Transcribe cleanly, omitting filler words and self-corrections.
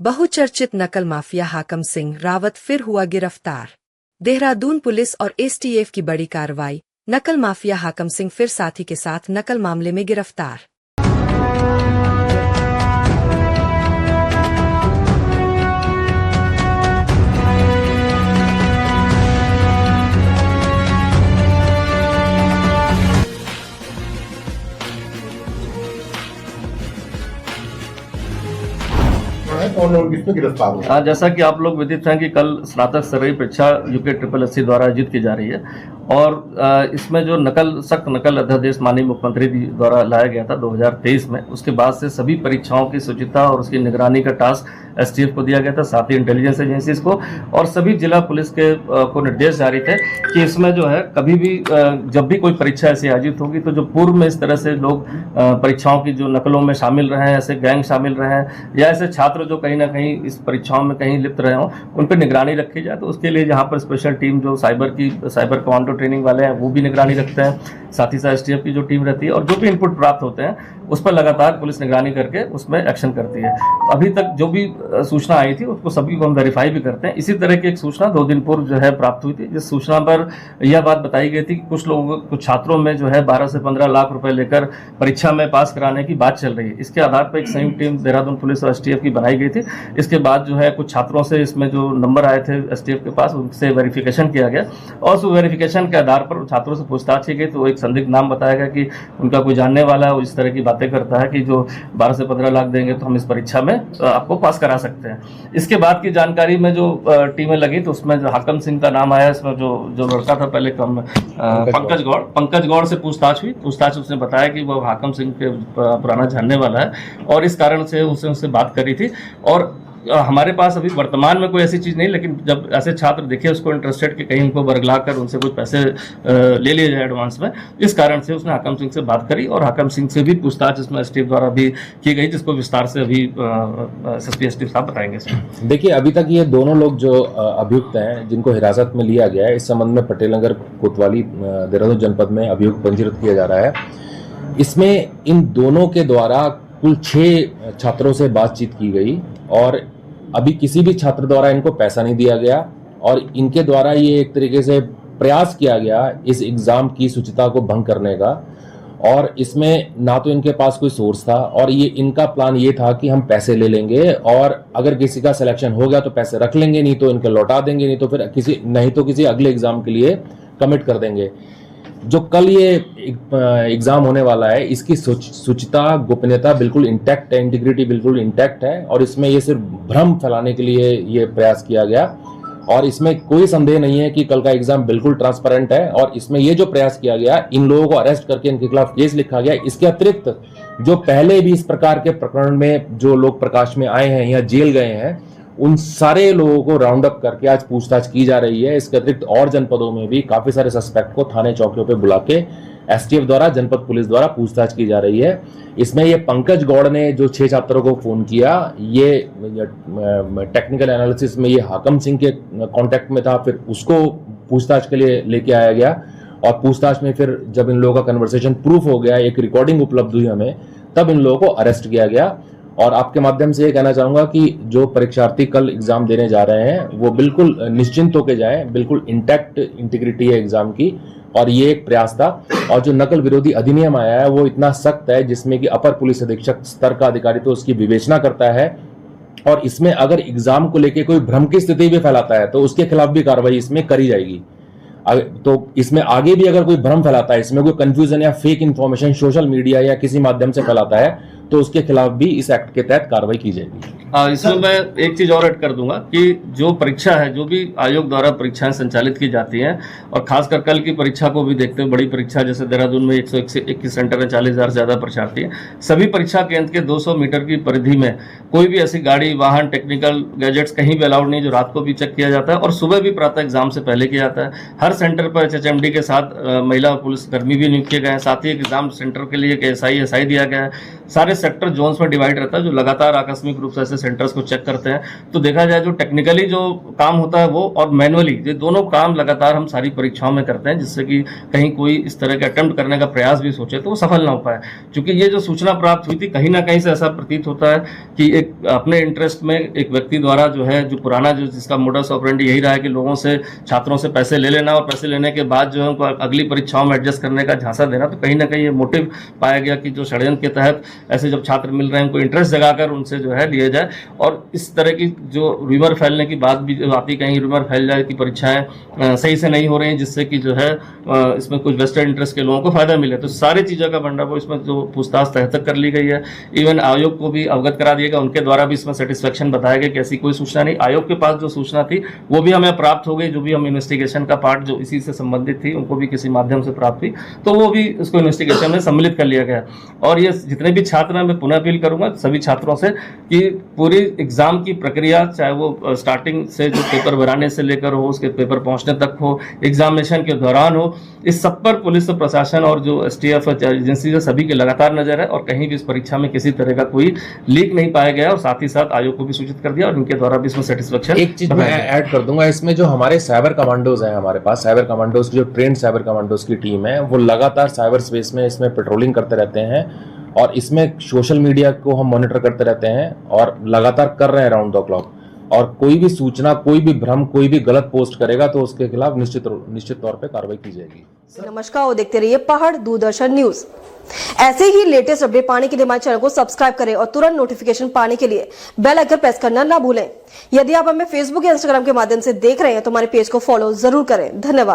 बहुचर्चित नकल माफिया हाकम सिंह रावत फिर हुआ गिरफ्तार। देहरादून पुलिस और एसटीएफ की बड़ी कार्रवाई। नकल माफिया हाकम सिंह फिर साथी के साथ नकल मामले में गिरफ्तार। कौन लोग इसमें गिरफ्तार हुए? जैसा कि आप लोग विदित हैं कि कल स्नातक स्तरीय परीक्षा यूके SSSC द्वारा आयोजित की जा रही है और इसमें जो सख्त नकल अध्यादेश माननीय मुख्यमंत्री जी द्वारा लाया गया था 2023 में, उसके बाद से सभी परीक्षाओं की शुचिता और उसकी निगरानी का टास्क STF को दिया गया था, साथ ही इंटेलिजेंस एजेंसीज को और सभी जिला पुलिस के को निर्देश जारी थे कि इसमें जो है कभी भी जब भी कोई परीक्षा ऐसी आयोजित होगी तो जो पूर्व में इस तरह से लोग परीक्षाओं की जो नकलों में शामिल रहे हैं, ऐसे गैंग शामिल रहे हैं या ऐसे छात्र जो कहीं ना कहीं इस परीक्षाओं में कहीं लिप्त रहे हों, उन पर निगरानी रखी जाए। तो उसके लिए जहाँ पर स्पेशल टीम जो साइबर कमांडो ट्रेनिंग वाले हैं वो भी निगरानी रखते हैं, साथ ही साथ STF की जो टीम रहती है और जो भी इनपुट प्राप्त होते हैं उस पर लगातार पुलिस निगरानी करके उसमें एक्शन करती है। तो अभी तक जो भी सूचना आई थी उसको सभी को हम वेरीफाई भी करते हैं। इसी तरह की एक सूचना 2 दिन पूर्व जो है प्राप्त हुई थी, जिस सूचना पर यह बात बताई गई थी कि कुछ छात्रों में जो है 12 से 15 लाख रुपए लेकर परीक्षा में पास कराने की बात चल रही है। इसके आधार पर एक संयुक्त टीम देहरादून पुलिस और STF की बनाई गई थी। इसके बाद जो है कुछ छात्रों से इसमें जो नंबर आए थे STF के पास, उनसे वेरिफिकेशन किया गया और उस वेरिफिकेशन के आधार पर छात्रों से पूछताछ की गई तो एक संदिग्ध नाम बताया गया कि उनका कोई जानने वाला है, वो इस तरह की बातें करता है कि जो 12 से 15 लाख देंगे तो हम इस परीक्षा में आपको पास करा सकते हैं। इसके बाद की जानकारी में जो टीमें लगी तो उसमें जो हाकम सिंह का नाम आया, इसमें जो लड़का था पहले पंकज गौड़ से पूछताछ हुई। पूछताछ उसने बताया कि वो हाकम सिंह के पुराना जानने वाला है और इस कारण से उससे बात करी थी। और हमारे पास अभी वर्तमान में कोई ऐसी चीज़ नहीं, लेकिन जब ऐसे छात्र दिखे उसको इंटरेस्टेड कि कहीं उनको बरगला कर उनसे कुछ पैसे ले लिए जाए एडवांस में, इस कारण से उसने हाकम सिंह से बात करी और हाकम सिंह से भी पूछताछ इसमें STF द्वारा भी की गई, जिसको विस्तार से अभी SSP STF साहब बताएंगे। देखिए, अभी तक ये दोनों लोग जो अभियुक्त हैं जिनको हिरासत में लिया गया है, इस संबंध में पटेल नगर कोतवाली देहरादून जनपद में अभियुक्त पंजीकृत किया जा रहा है। इसमें इन दोनों के द्वारा कुल 6 छात्रों से बातचीत की गई और अभी किसी भी छात्र द्वारा इनको पैसा नहीं दिया गया और इनके द्वारा ये एक तरीके से प्रयास किया गया इस एग्जाम की शुचिता को भंग करने का। और इसमें ना तो इनके पास कोई सोर्स था और ये इनका प्लान ये था कि हम पैसे ले लेंगे और अगर किसी का सिलेक्शन हो गया तो पैसे रख लेंगे, नहीं तो इनके लौटा देंगे, नहीं तो किसी अगले एग्जाम के लिए कमिट कर देंगे। जो कल ये एग्जाम होने वाला है इसकी शुचिता, गोपनीयता बिल्कुल इंटैक्ट है, इंटीग्रिटी बिल्कुल इंटैक्ट है और इसमें ये सिर्फ भ्रम फैलाने के लिए ये प्रयास किया गया और इसमें कोई संदेह नहीं है कि कल का एग्जाम बिल्कुल ट्रांसपेरेंट है। और इसमें ये जो प्रयास किया गया, इन लोगों को अरेस्ट करके इनके खिलाफ केस लिखा गया। इसके अतिरिक्त जो पहले भी इस प्रकार के प्रकरण में जो लोग प्रकाश में आए हैं या जेल गए हैं, उन सारे लोगों को राउंड अप करके आज पूछताछ की जा रही है। इसके अतिरिक्त और जनपदों में भी काफी सारे सस्पेक्ट को थाने चौकियों पे बुला के STF द्वारा, जनपद पुलिस द्वारा पूछताछ की जा रही है। इसमें ये पंकज गौड़ ने जो 6 छात्रों को फोन किया, ये टेक्निकल एनालिसिस में ये हाकम सिंह के कांटेक्ट में था, फिर उसको पूछताछ के लिए लेके आया गया और पूछताछ में फिर जब इन लोगों का कन्वर्सेशन प्रूफ हो गया, एक रिकॉर्डिंग उपलब्ध हुई हमें, तब इन लोगों को अरेस्ट किया गया। और आपके माध्यम से ये कहना चाहूंगा कि जो परीक्षार्थी कल एग्जाम देने जा रहे हैं वो बिल्कुल निश्चिंत होकर जाए, बिल्कुल इंटैक्ट इंटीग्रिटी है एग्जाम की और ये एक प्रयास था। और जो नकल विरोधी अधिनियम आया है वो इतना सख्त है जिसमें कि अपर पुलिस अधीक्षक स्तर का अधिकारी तो उसकी विवेचना करता है और इसमें अगर एग्जाम को लेकर कोई भ्रम की स्थिति भी फैलाता है तो उसके खिलाफ भी कार्रवाई इसमें करी जाएगी। तो इसमें आगे भी अगर कोई भ्रम फैलाता है, इसमें कोई कंफ्यूजन या फेक इंफॉर्मेशन सोशल मीडिया या किसी माध्यम से फैलाता है तो उसके खिलाफ भी इस एक्ट के तहत कार्रवाई की जाएगी। इसमें मैं एक चीज और ऐड कर दूंगा कि जो परीक्षा है, जो भी आयोग द्वारा परीक्षाएं संचालित की जाती हैं और खासकर कल की परीक्षा को भी देखते हुए, बड़ी परीक्षा जैसे देहरादून में 121 सेंटर है, 40,000 से ज्यादा परीक्षार्थी हैं, सभी परीक्षा केंद्र के 200 मीटर की परिधि में कोई भी ऐसी गाड़ी, वाहन, टेक्निकल गैजेट्स कहीं भी अलाउड नहीं, जो रात को भी चेक किया जाता है और सुबह भी प्रातः एग्जाम से पहले किया जाता है। हर सेंटर पर HHMD के साथ महिला और पुलिस कर्मी भी नियुक्त किए गए हैं। साथ ही एग्जाम सेंटर के लिए एक SI दिया गया है सारे सेक्टर जोन्स में डिवाइड रहता है, जो लगातार आकस्मिक रूप से ऐसे सेंटर्स को चेक करते हैं। तो देखा जाए जो टेक्निकली जो काम होता है वो और मैनुअली, ये दोनों काम लगातार हम सारी परीक्षाओं में करते हैं, जिससे कि कहीं कोई इस तरह के अटेम्प्ट करने का प्रयास भी सोचे तो वो सफल ना हो पाए। क्योंकि ये जो सूचना प्राप्त हुई थी, कहीं ना कहीं से ऐसा प्रतीत होता है कि एक अपने इंटरेस्ट में एक व्यक्ति द्वारा जो है, जो पुराना जो जिसका मोडस ऑपरेंडी यही रहा है कि लोगों से, छात्रों से पैसे ले लेना और पैसे लेने के बाद जो है उनको अगली परीक्षाओं में एडजस्ट करने का झांसा देना, तो कहीं ना कहीं ये मोटिव पाया गया कि जो षड्यंत्र के तहत ऐसे जब छात्र मिल रहे हैं उनको इंटरेस्ट जगाकर उनसे जो है लिए जाए, और इस तरह की जो रूमर फैलने की बात भी आती, कहीं रूमर फैल जाए कि परीक्षाएं सही से नहीं हो रही हैं, जिससे कि जो है इसमें कुछ वेस्टेड इंटरेस्ट के लोगों को फायदा मिले। तो सारी चीज़ों का भंडाफोड़ इसमें जो पूछताछ तह तक कर ली गई है, इवन आयोग को भी अवगत करा दिया गया, उनके द्वारा भी इसमें सेटिस्फेक्शन बताया गया कि ऐसी कोई सूचना नहीं। आयोग के पास जो सूचना थी वो भी हमें प्राप्त हो गई, जो भी हम इन्वेस्टिगेशन का पार्ट जो इसी से संबंधित थी उनको भी किसी माध्यम से प्राप्त हुई, तो वो भी उसको इन्वेस्टिगेशन में सम्मिलित कर लिया गया। और ये जितने भी छात्र हैं, मैं पुनः अपील करूंगा सभी छात्रों से कि पूरी एग्जाम की प्रक्रिया, चाहे वो स्टार्टिंग से जो पेपर भराने से लेकर हो, उसके पेपर पहुंचने तक हो, एग्जामिनेशन के दौरान हो, इस सब पर पुलिस प्रशासन और जो STF एजेंसी है सभी की लगातार नजर है, और कहीं भी इस परीक्षा में किसी तरह का कोई लीक नहीं पाया गया, और साथ ही साथ आयोग को भी सूचित कर दिया और इनके द्वारा भी इसमें सेटिस्फेक्शन। एक चीज मैं ऐड कर दूंगा इसमें, जो हमारे साइबर कमांडोज हैं, हमारे पास साइबर कमांडोज जो ट्रेंड साइबर कमांडोज की टीम है, वो लगातार साइबर स्पेस में इसमें पेट्रोलिंग करते रहते हैं, और इसमें सोशल मीडिया को हम मॉनिटर करते रहते हैं और लगातार कर रहे हैं राउंड द क्लॉक। और कोई भी सूचना, कोई भी भ्रम, कोई भी गलत पोस्ट करेगा तो उसके खिलाफ निश्चित तौर पे कार्रवाई की जाएगी। नमस्कार और देखते रहिए पहाड़ दूरदर्शन न्यूज। ऐसे ही लेटेस्ट अपडेट पाने के लिए हमारे चैनल को सब्सक्राइब करें और तुरंत नोटिफिकेशन पाने के लिए बेल आइकन प्रेस करना ना भूलें। यदि आप हमें फेसबुक या इंस्टाग्राम के माध्यम से देख रहे हैं तो हमारे पेज को फॉलो जरूर करें। धन्यवाद।